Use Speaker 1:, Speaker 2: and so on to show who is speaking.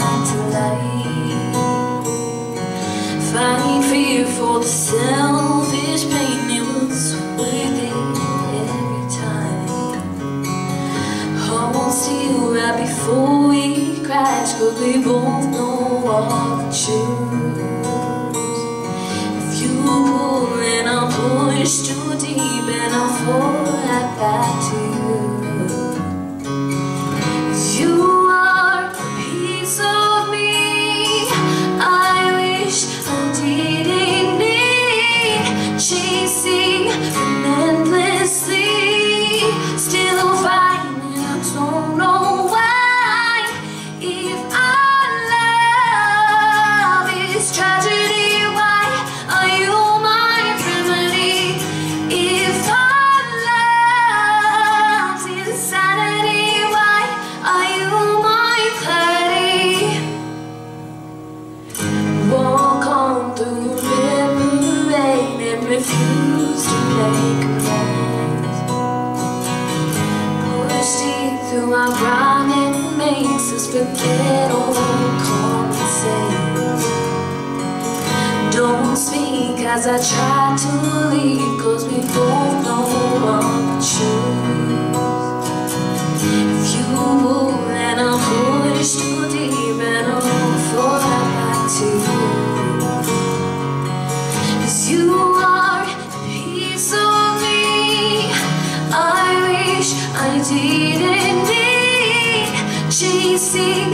Speaker 1: shine to light. Fighting fear for the selfish pain, it was worth it every time. Hold still right before we crash, 'cause we both know what to choose. If you pull and I'll push too deep, and I'll fall right back to you. You are a piece of me I wish I didn't need, chasing relentlessly, still fighting, I don't know why. If our love is tragedy, why are you my remedy? If our love is insanity, why are you my clarity? Walk on through river rain and refuse to make amends. Push deep through our grind and makes us forget all common sense. Don't speak as I try to leave, 'cause we both know what to choose. If you pull and I'll push too deep, and I'll fall right back to you. 'Cause you are a piece of me I wish I didn't need, chasing